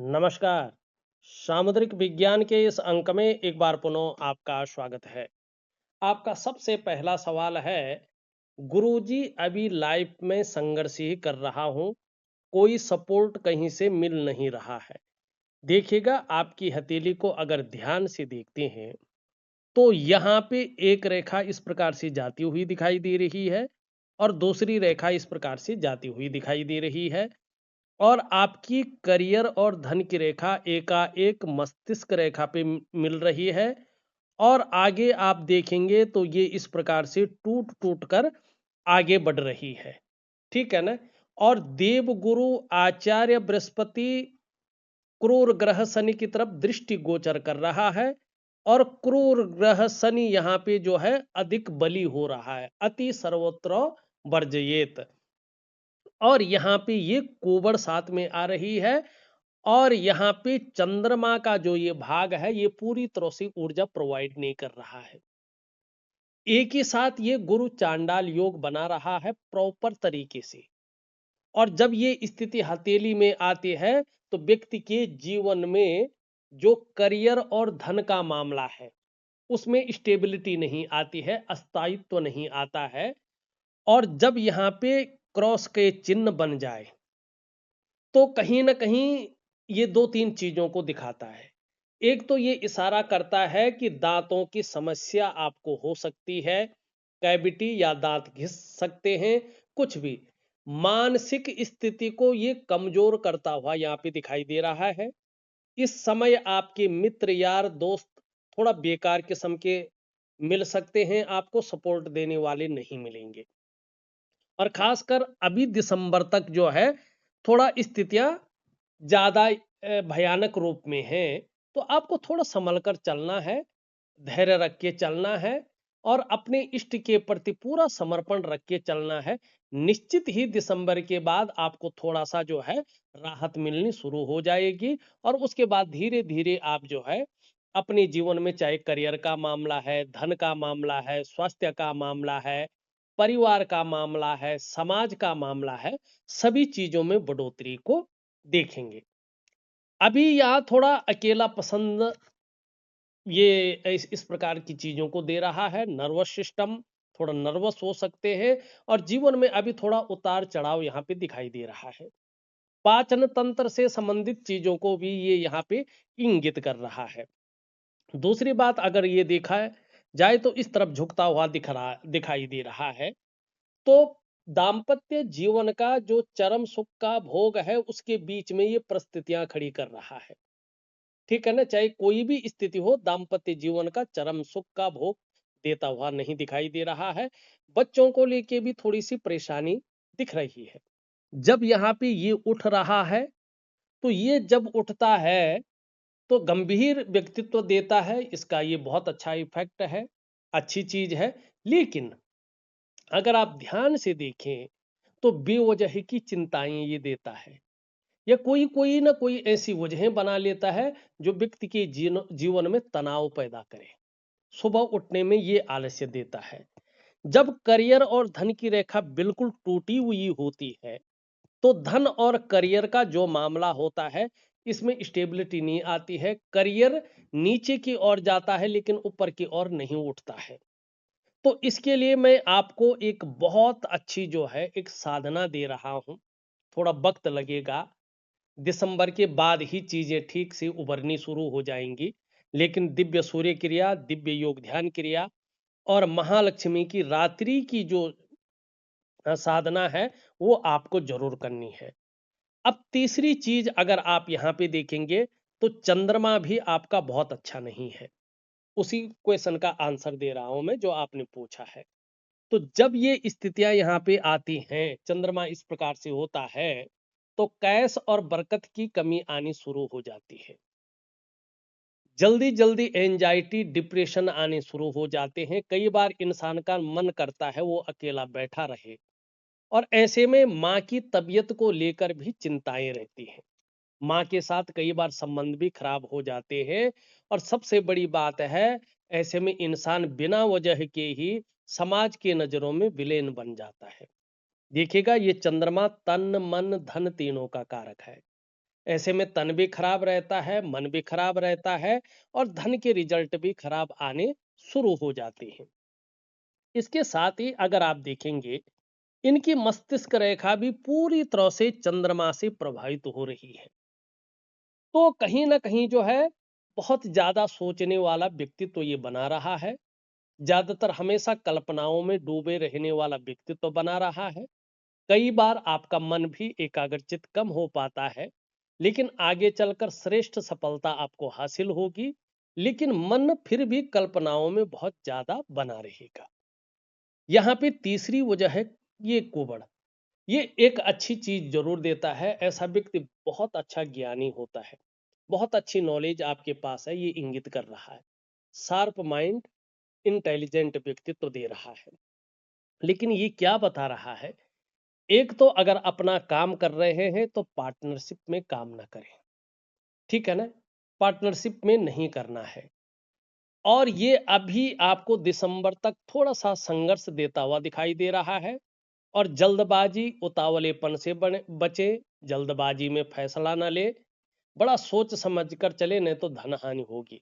नमस्कार। सामुद्रिक विज्ञान के इस अंक में एक बार पुनः आपका स्वागत है। आपका सबसे पहला सवाल है, गुरुजी अभी लाइफ में संघर्ष ही कर रहा हूँ, कोई सपोर्ट कहीं से मिल नहीं रहा है। देखिएगा, आपकी हथेली को अगर ध्यान से देखते हैं, तो यहाँ पे एक रेखा इस प्रकार से जाती हुई दिखाई दे रही है और दूसरी रेखा इस प्रकार से जाती हुई दिखाई दे रही है। और आपकी करियर और धन की रेखा एकाएक मस्तिष्क रेखा पे मिल रही है और आगे आप देखेंगे तो ये इस प्रकार से टूट टूट कर आगे बढ़ रही है। ठीक है ना? और देवगुरु आचार्य बृहस्पति क्रूर ग्रह शनि की तरफ दृष्टि गोचर कर रहा है और क्रूर ग्रह शनि यहाँ पे जो है अधिक बली हो रहा है, अति सर्वत्र वर्जयेत। और यहाँ पे ये कोबड़ साथ में आ रही है और यहाँ पे चंद्रमा का जो ये भाग है ये पूरी तरह से ऊर्जा प्रोवाइड नहीं कर रहा है। एक ही साथ ये गुरु चांडाल योग बना रहा है प्रॉपर तरीके से। और जब ये स्थिति हथेली में आती है तो व्यक्ति के जीवन में जो करियर और धन का मामला है उसमें स्टेबिलिटी नहीं आती है, अस्थायित्व नहीं आता है। और जब यहाँ पे क्रॉस के चिन्ह बन जाए तो कहीं न कहीं ये 2-3 चीज़ों को दिखाता है। एक तो ये इशारा करता है कि दाँतों की समस्या आपको हो सकती है, कैविटी या दाँत घिस सकते हैं, कुछ भी। मानसिक स्थिति को ये कमज़ोर करता हुआ यहाँ पे दिखाई दे रहा है। इस समय आपके मित्र, यार, दोस्त थोड़ा बेकार किस्म के मिल सकते हैं, आपको सपोर्ट देने वाले नहीं मिलेंगे। और ख़ासकर अभी दिसंबर तक जो है, थोड़ा स्थितियाँ ज़्यादा भयानक रूप में हैं, तो आपको थोड़ा सँभल कर चलना है, धैर्य रख के चलना है और अपने इष्ट के प्रति पूरा समर्पण रख के चलना है। निश्चित ही दिसंबर के बाद आपको थोड़ा-सा जो है राहत मिलनी शुरू हो जाएगी और उसके बाद धीरे-धीरे आप जो है अपने जीवन में चाहे करियर का मामला है, धन का मामला है, स्वास्थ्य का मामला है, परिवार का मामला है, समाज का मामला है, सभी चीज़ों में बढ़ोतरी को देखेंगे। अभी यहाँ थोड़ा अकेला पसंद ये इस प्रकार की चीज़ों को दे रहा है, नर्वस सिस्टम थोड़ा नर्वस हो सकते हैं और जीवन में अभी थोड़ा उतार-चढ़ाव यहाँ पे दिखाई दे रहा है। पाचन तंत्र से संबंधित चीज़ों को भी ये यहाँ पे इंगित कर रहा है। दूसरी बात अगर ये देखा जाए तो इस तरफ झुकता हुआ दिखाई दे रहा है। तो दाम्पत्य जीवन का जो चरम सुख का भोग है उसके बीच में ये परिस्थितियां खड़ी कर रहा है। ठीक है ना? चाहे कोई भी स्थिति हो, दाम्पत्य जीवन का चरम सुख का भोग देता हुआ नहीं दिखाई दे रहा है। बच्चों को लेके भी थोड़ी सी परेशानी दिख रही है। जब यहाँ पे ये उठ रहा है तो ये जब उठता है तो गंभीर व्यक्तित्व देता है, इसका ये बहुत अच्छा इफेक्ट है, अच्छी चीज है। लेकिन अगर आप ध्यान से देखें तो बेवजह की चिंताएं ये देता है या कोई कोई ना कोई ऐसी वजहें बना लेता है जो व्यक्ति के जीवन में तनाव पैदा करे। सुबह उठने में ये आलस्य देता है। जब करियर और धन की रेखा बिल्कुल टूटी हुई होती है तो धन और करियर का जो मामला होता है इसमें स्टेबिलिटी नहीं आती है। करियर नीचे की ओर जाता है लेकिन ऊपर की ओर नहीं उठता है। तो इसके लिए मैं आपको एक बहुत अच्छी जो है एक साधना दे रहा हूं। थोड़ा वक्त लगेगा, दिसंबर के बाद ही चीजें ठीक से उभरनी शुरू हो जाएंगी। लेकिन दिव्य सूर्य क्रिया, दिव्य योग ध्यान क्रिया और महालक्ष्मी की रात्रि की जो साधना है वो आपको जरूर करनी है। अब तीसरी चीज अगर आप यहाँ पे देखेंगे तो चंद्रमा भी आपका बहुत अच्छा नहीं है। उसी क्वेश्चन का आंसर दे रहा हूं मैं जो आपने पूछा है। तो जब ये स्थितियां यहाँ पे आती हैं, चंद्रमा इस प्रकार से होता है, तो कैश और बरकत की कमी आनी शुरू हो जाती है। जल्दी जल्दी एंजाइटी, डिप्रेशन आने शुरू हो जाते हैं। कई बार इंसान का मन करता है वो अकेला बैठा रहे और ऐसे में माँ की तबीयत को लेकर भी चिंताएं रहती हैं। माँ के साथ कई बार संबंध भी खराब हो जाते हैं और सबसे बड़ी बात है, ऐसे में इंसान बिना वजह के ही समाज के नजरों में विलेन बन जाता है। देखिएगा, ये चंद्रमा तन मन धन तीनों का कारक है। ऐसे में तन भी खराब रहता है, मन भी खराब रहता है और धन के रिजल्ट भी खराब आने शुरू हो जाते हैं। इसके साथ ही अगर आप देखेंगे, इनकी मस्तिष्क रेखा भी पूरी तरह से चंद्रमा से प्रभावित हो रही है। तो कहीं ना कहीं जो है, बहुत ज्यादा सोचने वाला व्यक्तित्व ये बना रहा है। ज्यादातर हमेशा कल्पनाओं में डूबे रहने वाला व्यक्तित्व बना रहा है। कई बार आपका मन भी एकाग्रचित कम हो पाता है, लेकिन आगे चलकर श्रेष्ठ सफलता आपको हासिल होगी। लेकिन मन फिर भी कल्पनाओं में बहुत ज्यादा बना रहेगा। यहाँ पे तीसरी वजह है, ये कुबड़। ये एक अच्छी चीज जरूर देता है। ऐसा व्यक्ति बहुत अच्छा ज्ञानी होता है, बहुत अच्छी नॉलेज आपके पास है, ये इंगित कर रहा है। शार्प माइंड, इंटेलिजेंट व्यक्तित्व दे रहा है। लेकिन ये क्या बता रहा है, एक तो अगर अपना काम कर रहे हैं तो पार्टनरशिप में काम ना करें। ठीक है ना? पार्टनरशिप में नहीं करना है। और ये अभी आपको दिसंबर तक थोड़ा सा संघर्ष देता हुआ दिखाई दे रहा है। और जल्दबाजी, उतावलेपन से बचे। जल्दबाजी में फैसला ना ले, बड़ा सोच समझ कर चले, नहीं तो धन हानि होगी।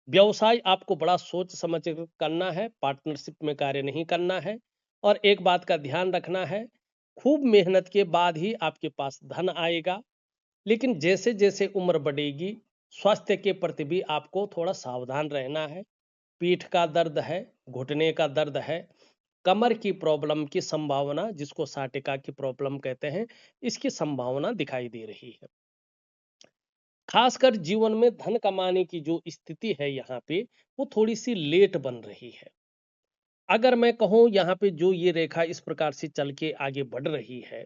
व्यवसाय आपको बड़ा सोच समझ कर करना है, पार्टनरशिप में कार्य नहीं करना है। और एक बात का ध्यान रखना है, खूब मेहनत के बाद ही आपके पास धन आएगा। लेकिन जैसे जैसे उम्र बढ़ेगी, स्वास्थ्य के प्रति भी आपको थोड़ा सावधान रहना है। पीठ का दर्द है, घुटने का दर्द है, कमर की प्रॉब्लम की संभावना, जिसको साटिका की प्रॉब्लम कहते हैं, इसकी संभावना दिखाई दे रही है। खासकर जीवन में धन कमाने की जो स्थिति है यहाँ पे, वो थोड़ी सी लेट बन रही है। अगर मैं कहूँ, यहाँ पे जो ये रेखा इस प्रकार से चल के आगे बढ़ रही है,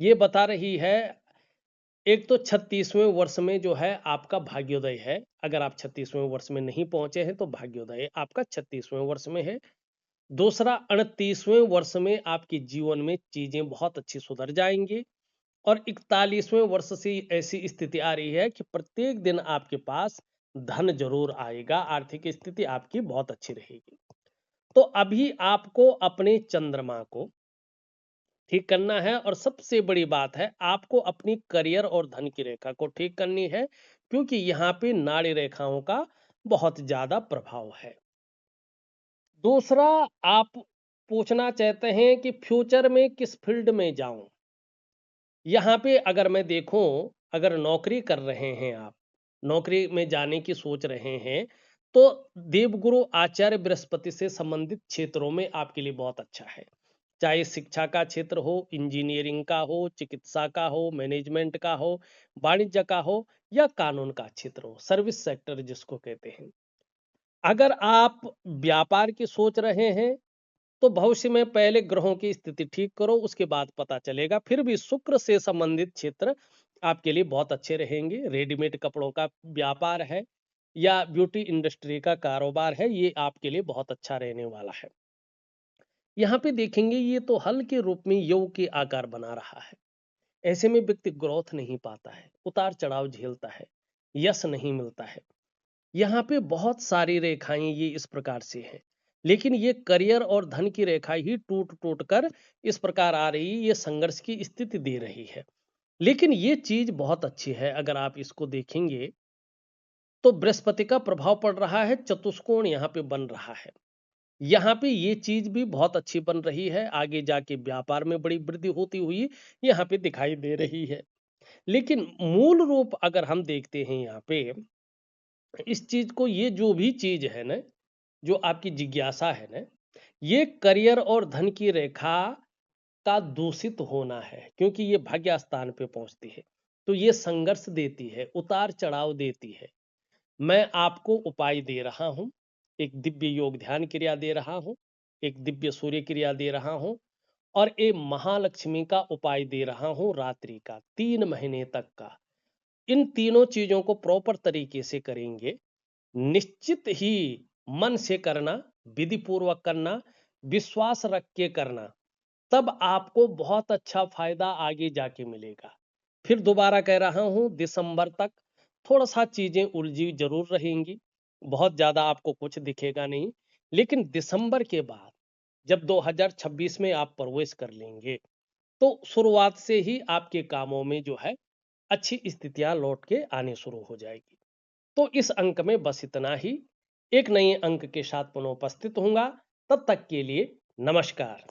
ये बता रही है, एक तो 36वें वर्ष में जो है आपका भाग्योदय है। अगर आप 36वें वर्ष में नहीं पहुंचे हैं तो भाग्योदय आपका 36वें वर्ष में है। दूसरा, 38वें वर्ष में आपके जीवन में चीजें बहुत अच्छी सुधर जाएंगी। और 41वें वर्ष से ऐसी स्थिति आ रही है कि प्रत्येक दिन आपके पास धन जरूर आएगा, आर्थिक स्थिति आपकी बहुत अच्छी रहेगी। तो अभी आपको अपने चंद्रमा को ठीक करना है। और सबसे बड़ी बात है, आपको अपनी करियर और धन की रेखा को ठीक करनी है, क्योंकि यहाँ पे नाड़ी रेखाओं का बहुत ज्यादा प्रभाव है। दूसरा, आप पूछना चाहते हैं कि फ्यूचर में किस फील्ड में जाऊं। यहाँ पे अगर मैं देखूं, अगर नौकरी कर रहे हैं आप, नौकरी में जाने की सोच रहे हैं, तो देवगुरु आचार्य बृहस्पति से संबंधित क्षेत्रों में आपके लिए बहुत अच्छा है। चाहे शिक्षा का क्षेत्र हो, इंजीनियरिंग का हो, चिकित्सा का हो, मैनेजमेंट का हो, वाणिज्य का हो, या कानून का क्षेत्र हो, सर्विस सेक्टर जिसको कहते हैं। अगर आप व्यापार की सोच रहे हैं, तो भविष्य में पहले ग्रहों की स्थिति ठीक करो, उसके बाद पता चलेगा। फिर भी शुक्र से संबंधित क्षेत्र आपके लिए बहुत अच्छे रहेंगे। रेडीमेड कपड़ों का व्यापार है या ब्यूटी इंडस्ट्री का कारोबार है, ये आपके लिए बहुत अच्छा रहने वाला है। यहाँ पे देखेंगे, ये तो हल के रूप में योग के आकार बना रहा है। ऐसे में व्यक्ति ग्रोथ नहीं पाता है, उतार चढ़ाव झेलता है, यश नहीं मिलता है। यहाँ पे बहुत सारी रेखाएं ये इस प्रकार से हैं। लेकिन ये करियर और धन की रेखा ही टूट टूट कर इस प्रकार आ रही, ये संघर्ष की स्थिति दे रही है। लेकिन ये चीज बहुत अच्छी है। अगर आप इसको देखेंगे, तो बृहस्पति का प्रभाव पड़ रहा है, चतुष्कोण यहाँ पे बन रहा है। यहाँ पे ये चीज भी बहुत अच्छी बन रही है, आगे जाके व्यापार में बड़ी वृद्धि होती हुई यहाँ पे दिखाई दे रही है। लेकिन मूल रूप अगर हम देखते हैं यहाँ पे, इस चीज को, ये जो भी चीज है ना, जो आपकी जिज्ञासा है ना, ये करियर और धन की रेखा का दूषित होना है, क्योंकि ये भाग्य स्थान पे पहुंचती है। तो ये संघर्ष देती है, उतार चढ़ाव देती है। मैं आपको उपाय दे रहा हूं, एक दिव्य योग ध्यान क्रिया दे रहा हूं, एक दिव्य सूर्य क्रिया दे रहा हूं, और एक महालक्ष्मी का उपाय दे रहा हूं, रात्रि का 3 महीने तक का। इन तीनों चीजों को प्रॉपर तरीके से करेंगे, निश्चित ही मन से करना, विधि पूर्वक करना, विश्वास रख के करना, तब आपको बहुत अच्छा फायदा आगे जाके मिलेगा। फिर दोबारा कह रहा हूं, दिसंबर तक थोड़ा सा चीजें उलझी जरूर रहेंगी, बहुत ज्यादा आपको कुछ दिखेगा नहीं। लेकिन दिसंबर के बाद जब 2026 में आप प्रवेश कर लेंगे, तो शुरुआत से ही आपके कामों में जो है अच्छी स्थितियां लौट के आने शुरू हो जाएगी। तो इस अंक में बस इतना ही। एक नए अंक के साथ पुनः उपस्थित होऊंगा। तब तक के लिए नमस्कार।